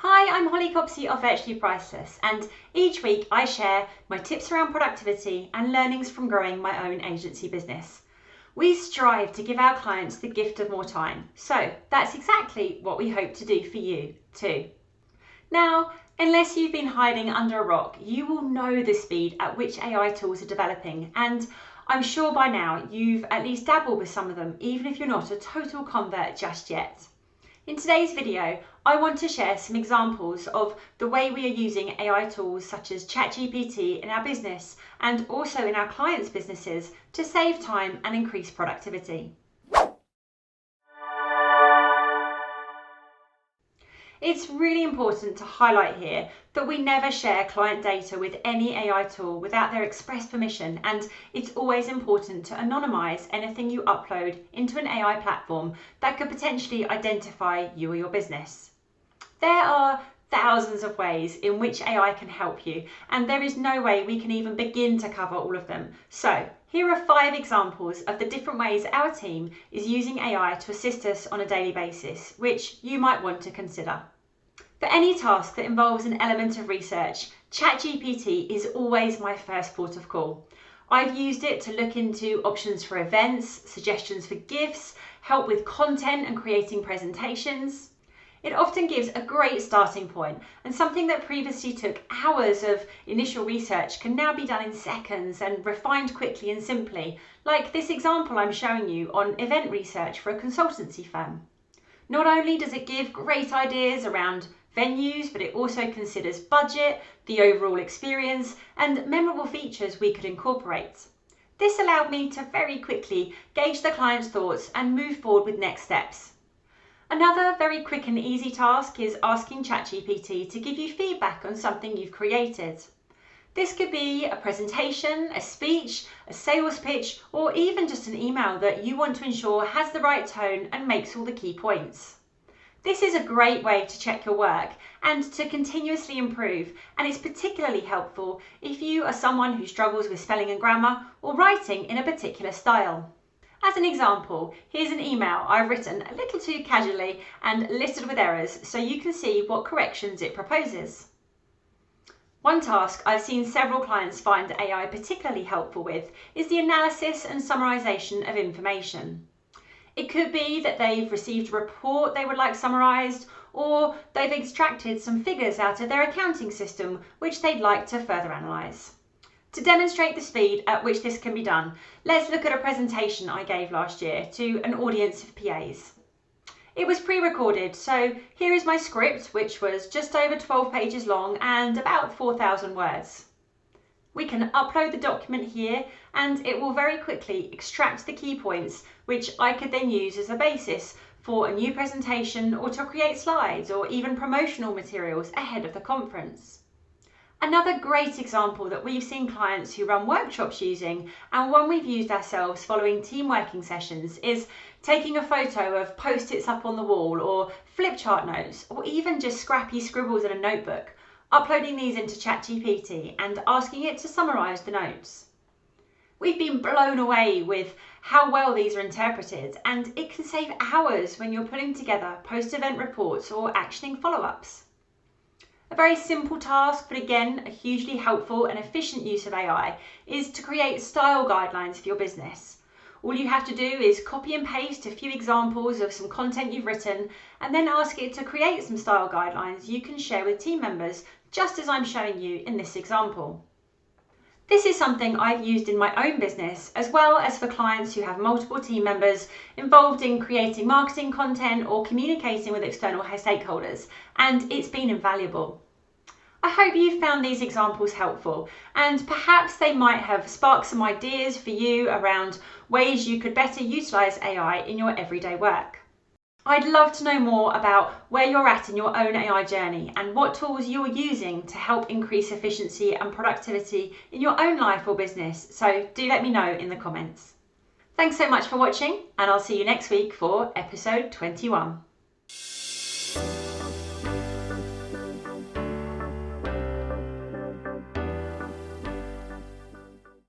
Hi, I'm Holly Copsey of Virtually Priceless, and each week I share my tips around productivity and learnings from growing my own agency business. We strive to give our clients the gift of more time, so that's exactly what we hope to do for you too. Now, unless you've been hiding under a rock, you will know the speed at which AI tools are developing, and I'm sure by now you've at least dabbled with some of them, even if you're not a total convert just yet. In today's video, I want to share some examples of the way we are using AI tools such as ChatGPT in our business and also in our clients' businesses to save time and increase productivity. It's really important to highlight here that we never share client data with any AI tool without their express permission, and it's always important to anonymize anything you upload into an AI platform that could potentially identify you or your business. There are thousands of ways in which AI can help you, and there is no way we can even begin to cover all of them. So here are 5 examples of the different ways our team is using AI to assist us on a daily basis, which you might want to consider. For any task that involves an element of research, ChatGPT is always my first port of call. I've used it to look into options for events, suggestions for gifts, help with content and creating presentations. It often gives a great starting point, and something that previously took hours of initial research can now be done in seconds and refined quickly and simply, like this example I'm showing you on event research for a consultancy firm. Not only does it give great ideas around venues, but it also considers budget, the overall experience, and memorable features we could incorporate. This allowed me to very quickly gauge the client's thoughts and move forward with next steps. Another very quick and easy task is asking ChatGPT to give you feedback on something you've created. This could be a presentation, a speech, a sales pitch, or even just an email that you want to ensure has the right tone and makes all the key points. This is a great way to check your work and to continuously improve, and it's particularly helpful if you are someone who struggles with spelling and grammar or writing in a particular style. As an example, here's an email I've written a little too casually and listed with errors so you can see what corrections it proposes. One task I've seen several clients find AI particularly helpful with is the analysis and summarisation of information. It could be that they've received a report they would like summarised, or they've extracted some figures out of their accounting system which they'd like to further analyse. To demonstrate the speed at which this can be done, let's look at a presentation I gave last year to an audience of PAs. It was pre-recorded, so here is my script, which was just over 12 pages long and about 4,000 words. We can upload the document here and it will very quickly extract the key points, which I could then use as a basis for a new presentation or to create slides or even promotional materials ahead of the conference. Another great example that we've seen clients who run workshops using, and one we've used ourselves following team working sessions, is taking a photo of post-its up on the wall or flip chart notes or even just scrappy scribbles in a notebook, uploading these into ChatGPT and asking it to summarise the notes. We've been blown away with how well these are interpreted, and it can save hours when you're putting together post-event reports or actioning follow-ups. A very simple task, but again, a hugely helpful and efficient use of AI, is to create style guidelines for your business. All you have to do is copy and paste a few examples of some content you've written, and then ask it to create some style guidelines you can share with team members, just as I'm showing you in this example. This is something I've used in my own business, as well as for clients who have multiple team members involved in creating marketing content or communicating with external stakeholders, and it's been invaluable. I hope you found these examples helpful, and perhaps they might have sparked some ideas for you around ways you could better utilise AI in your everyday work. I'd love to know more about where you're at in your own AI journey and what tools you're using to help increase efficiency and productivity in your own life or business, so do let me know in the comments. Thanks so much for watching, and I'll see you next week for episode 21.